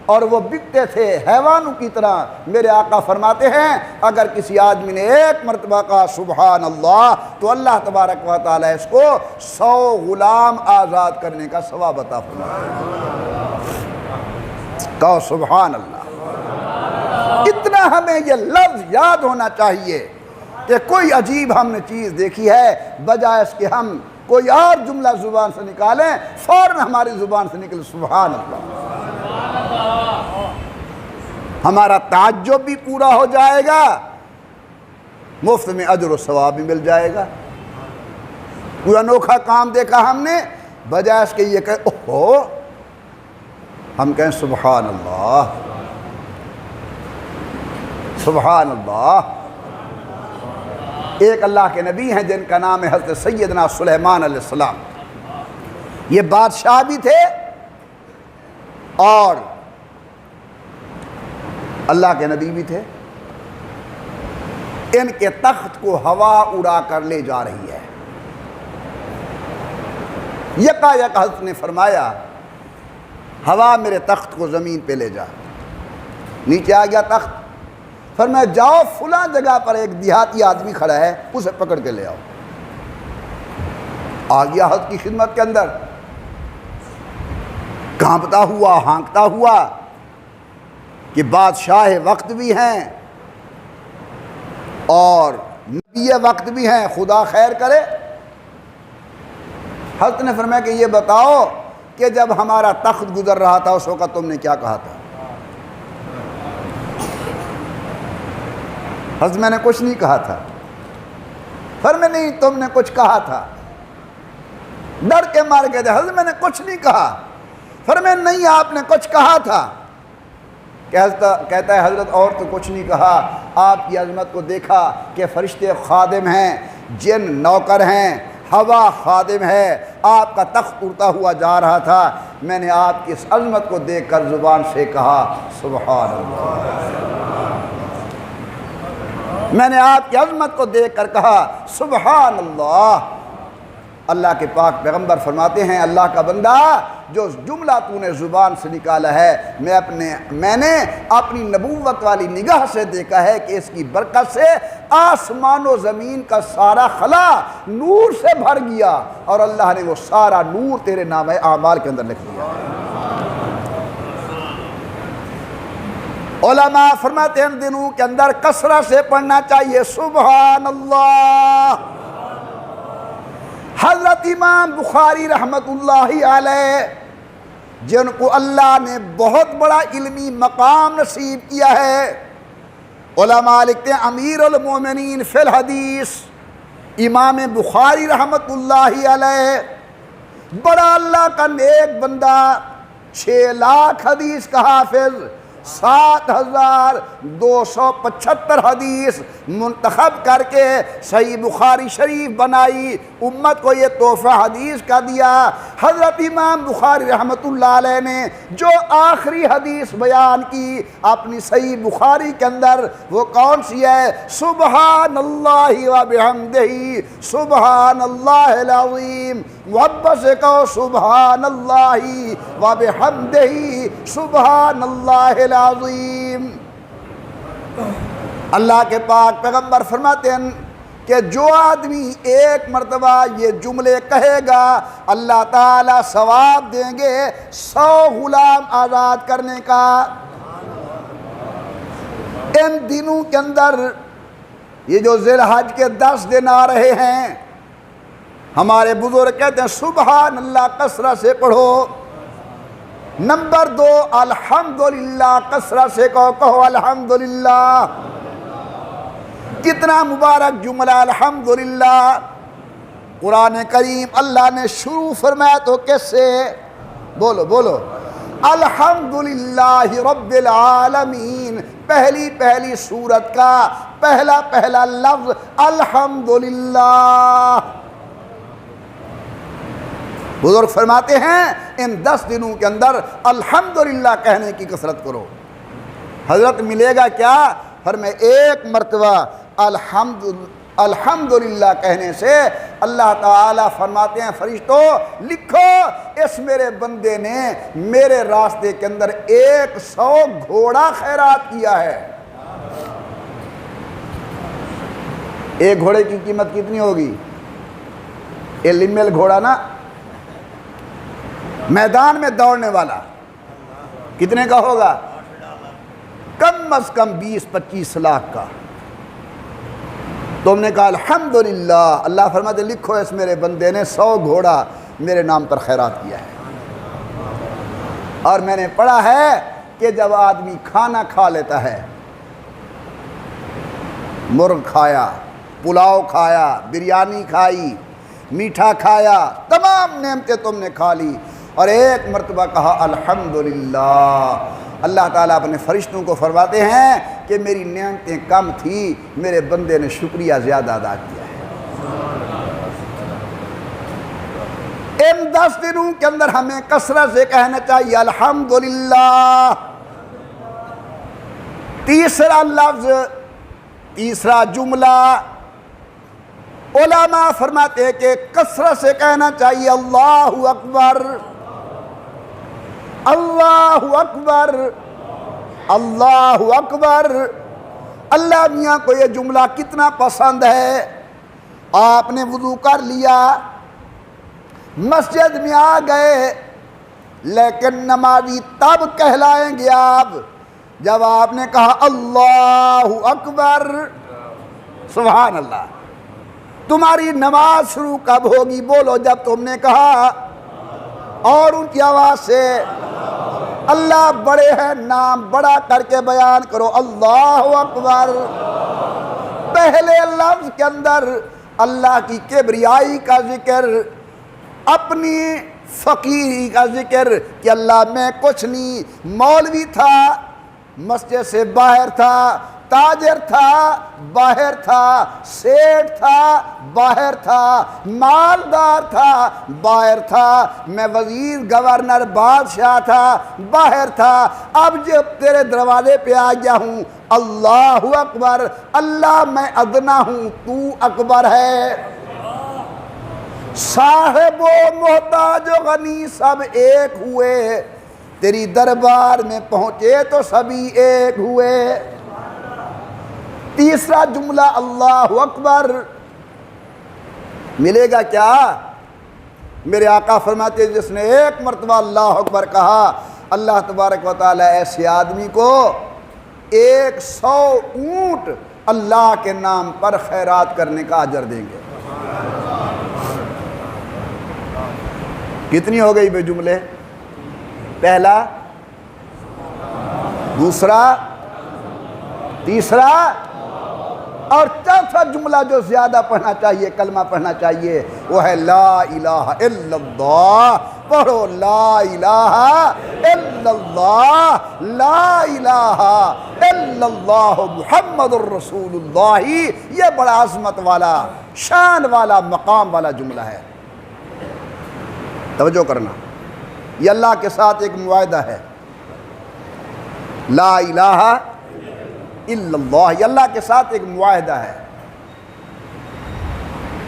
اور وہ بکتے تھے حیوانوں کی طرح۔ میرے آقا فرماتے ہیں اگر کسی آدمی نے ایک مرتبہ کہا سبحان اللہ تو اللہ تبارک و تعالیٰ اس کو 100 غلام آزاد کرنے کا ثواب عطا فرمائے۔ کہو سبحان اللہ۔ اتنا ہمیں یہ لفظ یاد ہونا چاہیے کہ کوئی عجیب ہم نے چیز دیکھی ہے، بجائے اس کے ہم کوئی اور جملہ زبان سے نکالیں فوراً ہماری زبان سے نکل سبحان اللہ۔ ہمارا تعجب بھی پورا ہو جائے گا، مفت میں اجر و ثواب بھی مل جائے گا۔ کوئی انوکھا کام دیکھا ہم نے، بجائے اس کے یہ کہ اوہو، ہم کہیں سبحان اللہ سبحان اللہ۔ ایک اللہ کے نبی ہیں جن کا نام ہے حضرت سیدنا سلیمان علیہ السلام۔ یہ بادشاہ بھی تھے اور اللہ کے نبی بھی تھے۔ ان کے تخت کو ہوا اڑا کر لے جا رہی ہے۔ یکا یک حضرت نے فرمایا ہوا میرے تخت کو زمین پہ لے جا۔ نیچے آ گیا تخت، فرمایا جاؤ فلاں جگہ پر ایک دیہاتی آدمی کھڑا ہے، اسے پکڑ کے لے آؤ۔ آ گیا حضرت کی خدمت کے اندر، کانپتا ہوا ہانکتا ہوا کہ بادشاہ وقت بھی ہیں اور نبی وقت بھی ہیں، خدا خیر کرے۔ حضرت نے فرمایا کہ یہ بتاؤ کہ جب ہمارا تخت گزر رہا تھا اس وقت تم نے کیا کہا تھا؟ حضرت میں نے کچھ نہیں کہا تھا۔ فرمایا نہیں تم نے کچھ کہا تھا۔ ڈر کے مار گئے تھے، حضرت میں نے کچھ نہیں کہا۔ فرمایا نہیں آپ نے کچھ کہا تھا۔ کہتا ہے حضرت اور تو کچھ نہیں کہا، آپ کی عظمت کو دیکھا کہ فرشتے خادم ہیں، جن نوکر ہیں، ہوا خادم ہے، آپ کا تخت اڑتا ہوا جا رہا تھا، میں نے آپ کی اس عظمت کو دیکھ کر زبان سے کہا سبحان اللہ۔ میں نے آپ کی عظمت کو دیکھ کر کہا سبحان اللہ۔ اللہ کے پاک پیغمبر فرماتے ہیں اللہ کا بندہ جو جملہ تو نے زبان سے نکالا ہے میں نے اپنی نبوت والی نگاہ سے دیکھا ہے کہ اس کی برکت سے آسمان و زمین کا سارا خلا نور سے بھر گیا، اور اللہ نے وہ سارا نور تیرے نامہ اعمال کے اندر لکھ دیا۔ علماء فرماتے ہیں ان دنوں کے اندر کثرت سے پڑھنا چاہیے سبحان اللہ۔ حضرت امام بخاری رحمت اللہ علیہ جن کو اللہ نے بہت بڑا علمی مقام نصیب کیا ہے، علماء لکھتے ہیں امیر المومنین فی الحدیث امام بخاری رحمت اللہ علیہ بڑا اللہ کا نیک بندہ، 6 لاکھ حدیث کا حافظ، 7,275 حدیث منتخب کر کے صحیح بخاری شریف بنائی، امت کو یہ تحفہ حدیث کا دیا۔ حضرت امام بخاری رحمت اللہ علیہ نے جو آخری حدیث بیان کی اپنی صحیح بخاری کے اندر وہ کون سی ہے؟ سبحان اللہ و بحمدہ سبحان اللہ العظیم، محبت سے کہو سبحان اللہ و بحمدہ سبحان اللہ العظیم۔ اللہ کے پاک پیغمبر فرماتے ہیں کہ جو آدمی ایک مرتبہ یہ جملے کہے گا اللہ تعالیٰ ثواب دیں گے 100 غلام آزاد کرنے کا۔ ان دنوں کے اندر یہ جو ذی الحج کے 10 دن آ رہے ہیں، ہمارے بزرگ کہتے ہیں سبحان اللہ کثرت سے پڑھو۔ نمبر 2 الحمدللہ کثرت سے کہو الحمدللہ۔ کتنا مبارک جملہ الحمدللہ۔ قرآن کریم اللہ نے شروع فرمایا تو کس سے؟ بولو الحمدللہ رب العالمین۔ پہلی سورت کا پہلا لفظ الحمدللہ۔ بزرگ فرماتے ہیں ان 10 دنوں کے اندر الحمدللہ کہنے کی کثرت کرو۔ حضرت ملے گا کیا؟ فرمائے ایک مرتبہ الحمدللہ کہنے سے اللہ تعالیٰ فرماتے ہیں فرشتوں لکھو اس میرے بندے نے میرے راستے کے اندر 100 گھوڑا خیرات کیا ہے۔ ایک گھوڑے کی قیمت کتنی ہوگی؟ لیمل گھوڑا نا، میدان میں دوڑنے والا، کتنے کا ہوگا؟ کم از کم 20-25 لاکھ کا۔ تم نے کہا الحمدللہ، اللہ فرماتے لکھو اس میرے بندے نے 100 گھوڑا میرے نام پر خیرات کیا ہے۔ اور میں نے پڑھا ہے کہ جب آدمی کھانا کھا لیتا ہے، مرغ کھایا، پلاؤ کھایا، بریانی کھائی، میٹھا کھایا، تمام نعمتیں تم نے کھا لی اور ایک مرتبہ کہا الحمدللہ، اللہ تعالیٰ اپنے فرشتوں کو فرماتے ہیں کہ میری نعمتیں کم تھی، میرے بندے نے شکریہ زیادہ ادا کیا ہے۔ ان 10 دنوں کے اندر ہمیں کثرت سے کہنا چاہیے الحمدللہ۔ تیسرا لفظ، تیسرا جملہ، علماء فرماتے ہیں کہ کثرت سے کہنا چاہیے اللہ اکبر، اللہ اکبر، اللہ اکبر۔ اللہ میاں کو یہ جملہ کتنا پسند ہے۔ آپ نے وضو کر لیا، مسجد میں آ گئے، لیکن نمازی تب کہلائیں گے آپ جب آپ نے کہا اللہ اکبر۔ سبحان اللہ۔ تمہاری نماز شروع کب ہوگی؟ بولو جب تم نے کہا، اور ان کی آواز سے اللہ بڑے ہیں، نام بڑا کر کے بیان کرو اللہ اکبر۔ پہلے لفظ کے اندر اللہ کی کبریائی کا ذکر، اپنی فقیری کا ذکر کہ اللہ میں کچھ نہیں، مولوی تھا، مسجد سے باہر تھا، تاجر تھا، باہر تھا، سیٹھ تھا، باہر تھا، مالدار تھا، باہر تھا، میں وزیر، گورنر، بادشاہ تھا، باہر تھا، اب جب تیرے دروازے پہ آ گیا ہوں اللہ اکبر۔ اللہ میں ادنا ہوں، تو اکبر ہے۔ صاحب و محتاج و غنی سب ایک ہوئے، تیری دربار میں پہنچے تو سبھی ایک ہوئے۔ تیسرا جملہ اللہ اکبر، ملے گا کیا؟ میرے آقا فرماتے جس نے ایک مرتبہ اللہ اکبر کہا، اللہ تبارک و تعالی ایسے آدمی کو 100 اونٹ اللہ کے نام پر خیرات کرنے کا اجر دیں گے۔ کتنی ہو گئی بے جملے؟ پہلا، دوسرا، تیسرا اور چوتھا جملہ جو زیادہ پڑھنا چاہیے، کلمہ پڑھنا چاہیے، وہ ہے لا الہ الا اللہ۔ پڑھو لا الہ الا اللہ، لا الہ الا اللہ محمد الرسول اللہ۔ یہ بڑا عظمت والا، شان والا، مقام والا جملہ ہے۔ توجہ کرنا، یہ اللہ کے ساتھ ایک معاہدہ ہے، لا الہ الا اللہ، یہ اللہ کے ساتھ ایک معاہدہ ہے۔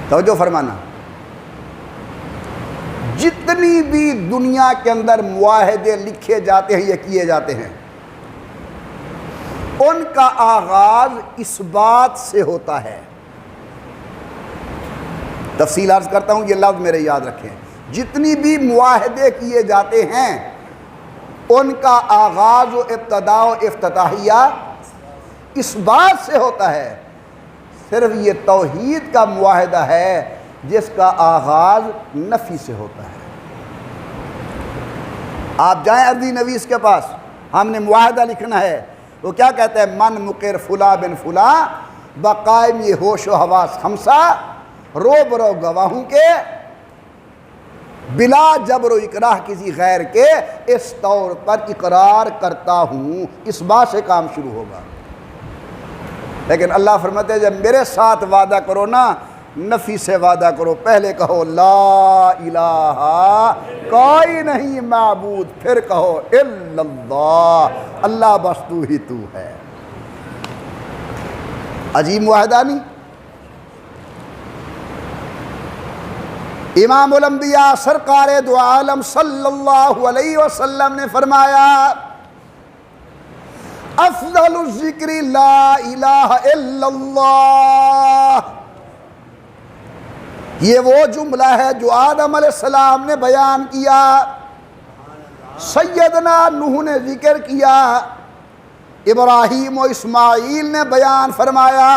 توجہ فرمانا، جتنی بھی دنیا کے اندر معاہدے لکھے جاتے ہیں یا کیے جاتے ہیں، ان کا آغاز اس بات سے ہوتا ہے۔ تفصیل عرض کرتا ہوں، یہ لفظ میرے یاد رکھیں۔ جتنی بھی معاہدے کیے جاتے ہیں ان کا آغاز و ابتدا و افتتاحیہ اس بات سے ہوتا ہے، صرف یہ توحید کا معاہدہ ہے جس کا آغاز نفی سے ہوتا ہے۔ آپ جائیں عربی نویس کے پاس، ہم نے معاہدہ لکھنا ہے، وہ کیا کہتا ہے؟ من مقر فلاں بن فلاں بقائم یہ ہوش و حواس خمسہ، رو برو گواہوں کے بلا جبر و اکراہ کسی غیر کے، اس طور پر اقرار کرتا ہوں، اس بات سے کام شروع ہوگا۔ لیکن اللہ فرماتے ہیں جب میرے ساتھ وعدہ کرو نا، نفی سے وعدہ کرو، پہلے کہو لا الہ، کوئی نہیں معبود، پھر کہو الا اللہ، اللہ بس تو ہی تو ہے۔ عجیب معاہدہ نہیں؟ امام الانبیاء سرکار دو عالم صلی اللہ علیہ وسلم نے فرمایا افضل الذکر لا الہ الا اللہ. یہ وہ جملہ ہے جو آدم علیہ السلام نے بیان کیا، سیدنا نوح نے ذکر کیا، ابراہیم و اسماعیل نے بیان فرمایا،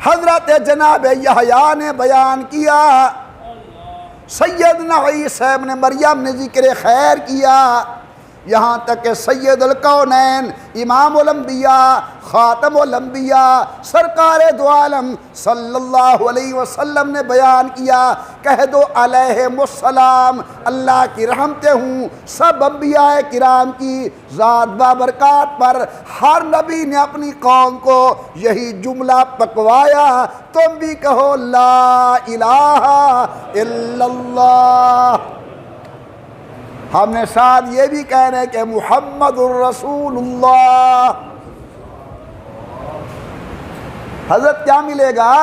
حضرت جناب یحییٰ نے بیان کیا، سیدنا عیسیٰ ابن مریم نے ذکر خیر کیا، یہاں تک کہ سید الکونین امام الانبیاء خاتم الانبیاء سرکار دو عالم صلی اللہ علیہ وسلم نے بیان کیا، کہہ دو علیہم السلام، اللہ کی رحمتیں ہوں سب انبیاء کرام کی ذات بابرکات پر. ہر نبی نے اپنی قوم کو یہی جملہ پکوایا، تم بھی کہو لا الہ الا اللہ. ہم نے ساتھ یہ بھی کہنا ہے کہ محمد الرسول اللہ. حضرت کیا ملے گا؟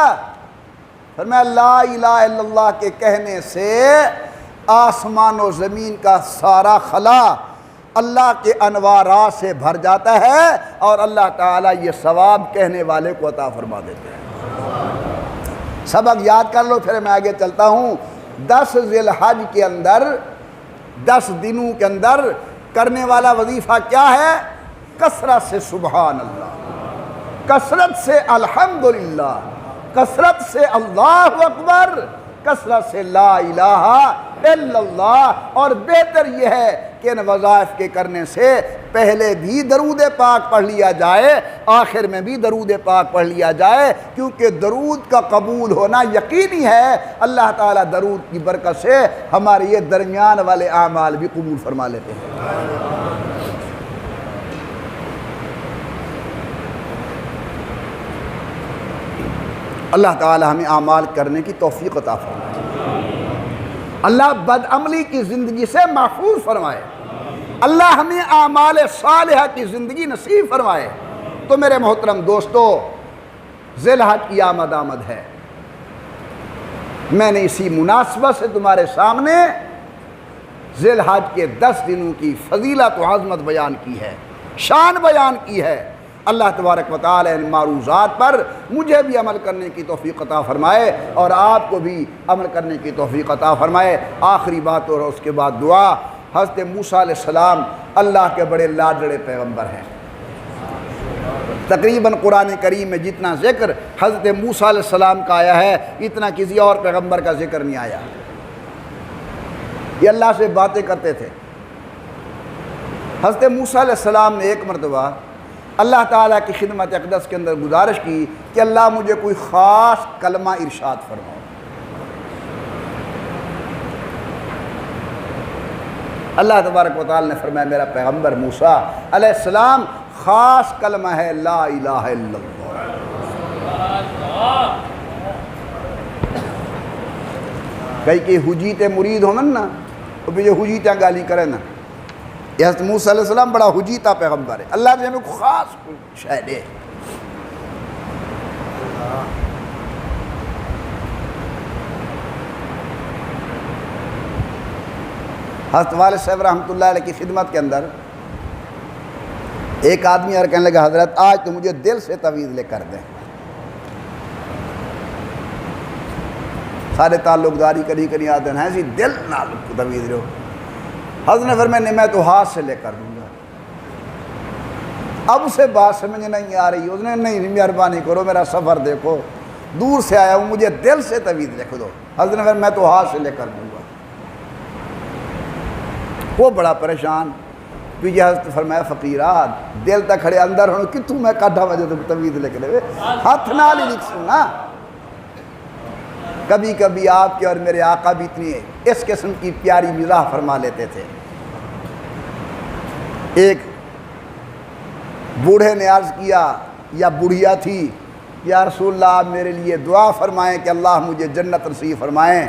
فرمایا لا الہ الا اللہ کے کہنے سے آسمان و زمین کا سارا خلا اللہ کے انوارات سے بھر جاتا ہے، اور اللہ تعالیٰ یہ ثواب کہنے والے کو عطا فرما دیتے ہیں. سبق یاد کر لو، پھر میں آگے چلتا ہوں. 10 ذی الحج کے اندر 10 دنوں کے اندر کرنے والا وظیفہ کیا ہے؟ کثرت سے سبحان اللہ، کثرت سے الحمدللہ، کثرت سے اللہ اکبر، کثرت سے لا الہ الا اللہ. اور بہتر یہ ہے کہ ان وظائف کے کرنے سے پہلے بھی درود پاک پڑھ لیا جائے، آخر میں بھی درود پاک پڑھ لیا جائے، کیونکہ درود کا قبول ہونا یقینی ہے. اللہ تعالیٰ درود کی برکت سے ہمارے یہ درمیان والے اعمال بھی قبول فرما لیتے ہیں. اللہ تعالیٰ ہمیں اعمال کرنے کی توفیق عطا فرمائے. اللہ بدعملی کی زندگی سے محفوظ فرمائے. اللہ ہمیں اعمال صالحہ کی زندگی نصیب فرمائے. تو میرے محترم دوستو، ذی الحج کی آمد ہے. میں نے اسی مناسبت سے تمہارے سامنے ذی الحج کے 10 دنوں کی فضیلت و عظمت بیان کی ہے، شان بیان کی ہے. اللہ تبارک و تعالی ان معروضات پر مجھے بھی عمل کرنے کی توفیق عطا فرمائے اور آپ کو بھی عمل کرنے کی توفیق عطا فرمائے. آخری بات اور اس کے بعد دعا. حضرت موسیٰ علیہ السلام اللہ کے بڑے لاڈلے پیغمبر ہیں. تقریباً قرآن کریم میں جتنا ذکر حضرت موسیٰ علیہ السلام کا آیا ہے، اتنا کسی اور پیغمبر کا ذکر نہیں آیا. یہ اللہ سے باتیں کرتے تھے. حضرت موسیٰ علیہ السلام نے ایک مرتبہ اللہ تعالیٰ کی خدمت اقدس کے اندر گزارش کی کہ اللہ مجھے کوئی خاص کلمہ ارشاد فرماؤ. اللہ تبارک و تعالیٰ نے فرمایا میرا پیغمبر موسیٰ علیہ السلام خاص کلمہ ہے لا الہ الا اللہ. کئی حجیت مرید ہوں نا تو بھی یہ حجیتیں گالی کریں نا. یہ حضرت موسیٰ علیہ السلام بڑا حجیتا پیغمبر ہے. اللہ نے ہمیں کو خاص شے دے. حضرت والد صاحب رحمۃ اللہ علیہ کی خدمت کے اندر ایک آدمی اور کہنے لگا حضرت آج تو مجھے دل سے تعویذ لے کر دیں. سارے تعلق داری کری کری آتے ہیں ایسی دل نہ تعویذ لو. حضرت نے فرمایا میں تو ہاتھ سے لے کر دوں گا. اب اسے بات سمجھ نہیں آ رہی. اس نے نہیں مہربانی کرو میرا سفر دیکھو دور سے آیا ہوں مجھے دل سے تعویذ لکھ دو. حضرت نے فرمایا میں تو ہاتھ سے لے کر دوں گا. وہ بڑا پریشان. پیچھے حضرت فرمایا فقیرات دل تک کھڑے اندر ہوں کتوں میں کڈھا وجہ تو تعویذ لکھ لے ہاتھ نال ہی لکھ سنا. کبھی کبھی آپ کے اور میرے آقا بھی اتنی اس قسم کی پیاری مزاح فرما لیتے تھے. ایک بوڑھے نے عرض کیا یا بڑھیا تھی یا رسول اللہ آپ میرے لیے دعا فرمائیں کہ اللہ مجھے جنت نصیب فرمائیں.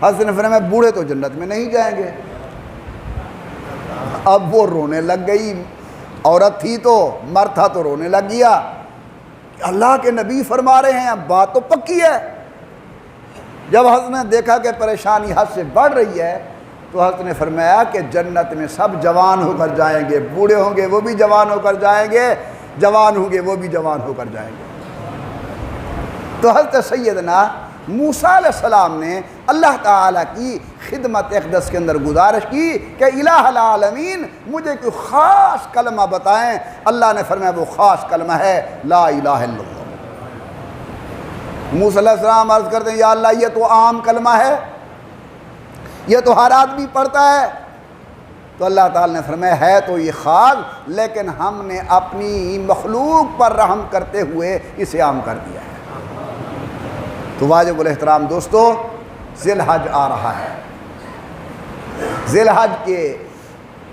حضرت نے فرمایا بوڑھے تو جنت میں نہیں جائیں گے. اب وہ رونے لگ گئی. عورت تھی تو مرد تھا تو رونے لگ گیا. اللہ کے نبی فرما رہے ہیں، اب بات تو پکی ہے۔ جب حضرت نے دیکھا کہ پریشانی حد سے بڑھ رہی ہے تو حضرت نے فرمایا کہ جنت میں سب جوان ہو کر جائیں گے، بوڑھے ہوں گے وہ بھی جوان ہو کر جائیں گے، جوان ہوں گے وہ بھی جوان ہو کر جائیں گے۔ تو حضرت سیدنا موسیٰ علیہ السلام نے اللہ تعالیٰ کی خدمت اقدس کے اندر گزارش کی کہ الہ العالمین مجھے کوئی خاص کلمہ بتائیں۔ اللہ نے فرمایا وہ خاص کلمہ ہے لا الہ الا اللہ۔ موسیٰ علیہ السلام عرض کرتے ہیں یا اللہ یہ تو عام کلمہ ہے، یہ تو ہر آدمی پڑھتا ہے۔ تو اللہ تعالیٰ نے فرمایا ہے تو یہ خاص، لیکن ہم نے اپنی مخلوق پر رحم کرتے ہوئے اسے عام کر دیا ہے۔ تو واجب الاحترام دوستو، ذی الحج آ رہا ہے۔ ذی الحج کے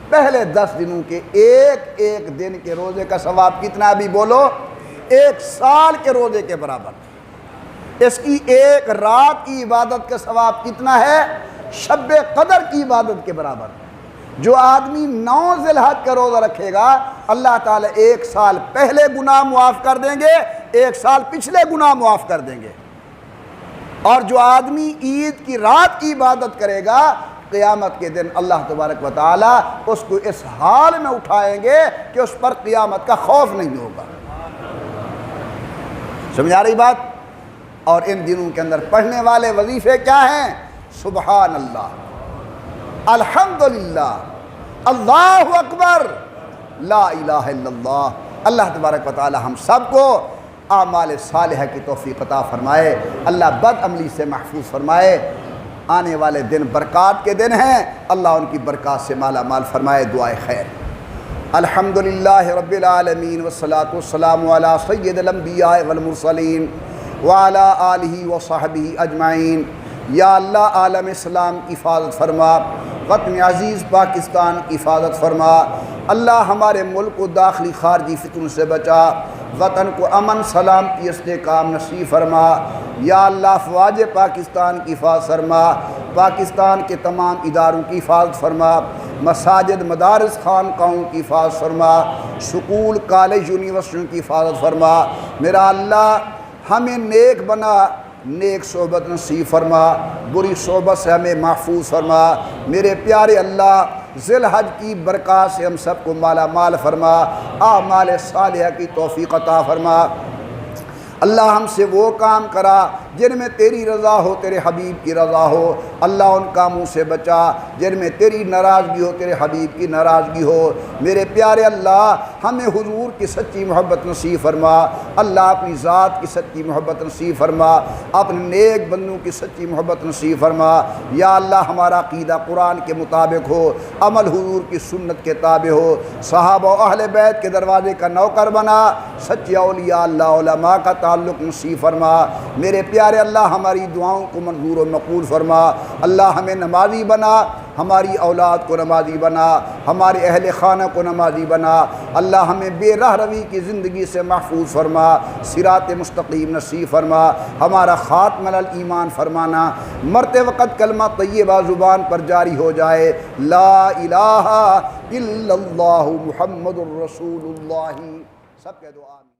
پہلے 10 دنوں کے ایک ایک دن کے روزے کا ثواب کتنا بھی بولو؟ 1 سال کے روزے کے برابر۔ اس کی ایک رات کی عبادت کا ثواب کتنا ہے؟ شب قدر کی عبادت کے برابر۔ جو آدمی 9 ذی الحج کا روزہ رکھے گا اللہ تعالیٰ 1 سال پہلے گناہ معاف کر دیں گے، 1 سال پچھلے گناہ معاف کر دیں گے۔ اور جو آدمی عید کی رات کی عبادت کرے گا قیامت کے دن اللہ تبارک و تعالیٰ اس کو اس حال میں اٹھائیں گے کہ اس پر قیامت کا خوف نہیں ہوگا۔ سمجھا رہی بات؟ اور ان دنوں کے اندر پڑھنے والے وظیفے کیا ہیں؟ سبحان اللہ، الحمدللہ، اللہ اکبر، لا الہ الا اللہ۔ اللہ تبارک و تعالی ہم سب کو اعمال صالحہ کی توفیق عطا فرمائے، اللہ بد عملی سے محفوظ فرمائے۔ آنے والے دن برکات کے دن ہیں، اللہ ان کی برکات سے مالا مال فرمائے۔ دعائے خیر۔ الحمدللہ رب العالمین والصلاة والسلام علی سید الانبیاء والمرسلین وعلی آلہ وصحبہ اجمعین۔ یا اللہ عالم اسلام کی حفاظت فرما، وطن عزیز پاکستان کی حفاظت فرما۔ اللہ ہمارے ملک کو داخلی خارجی فتن سے بچا، وطن کو امن سلامتی استحکام نصیب فرما۔ یا اللہ افواج پاکستان کی حفاظت فرما، پاکستان کے تمام اداروں کی حفاظت فرما، مساجد مدارس خانقاہوں کی حفاظت فرما، سکول کالج یونیورسٹیوں کی حفاظت فرما۔ میرا اللہ ہمیں نیک بنا، نیک صحبت نصیب فرما، بری صحبت سے ہمیں محفوظ فرما۔ میرے پیارے اللہ ذی الحج کی برکات سے ہم سب کو مالا مال فرما، اعمال صالحہ کی توفیق عطا فرما۔ اللہ ہم سے وہ کام کرا جن میں تیری رضا ہو، تیرے حبیب کی رضا ہو۔ اللہ ان کاموں سے بچا جن میں تیری ناراضگی ہو، تیرے حبیب کی ناراضگی ہو۔ میرے پیارے اللہ ہمیں حضور کی سچی محبت نصیب فرما، اللہ اپنی ذات کی سچی محبت نصیب فرما، اپنے نیک بندوں کی سچی محبت نصیب فرما۔ یا اللہ ہمارا عقیدہ قرآن کے مطابق ہو، عمل حضور کی سنت کے تابع ہو، صحابہ و اہل بیت کے دروازے کا نوکر بنا، سچے اولیاء اللہ علماء کا تعلق نصیب فرما۔ میرے پیارے اللہ ہماری دعاؤں کو منظور و مقبول فرما۔ اللہ ہمیں نمازی بنا، ہماری اولاد کو نمازی بنا، ہمارے اہل خانہ کو نمازی بنا۔ اللہ ہمیں بے راہ روی کی زندگی سے محفوظ فرما، صراط مستقیم نصیب فرما، ہمارا خاتمہ الایمان فرمانا، مرتے وقت کلمہ طیبہ زبان پر جاری ہو جائے، لا الہ الا اللہ محمد الرسول اللہ۔ سب کہہ دو آمین۔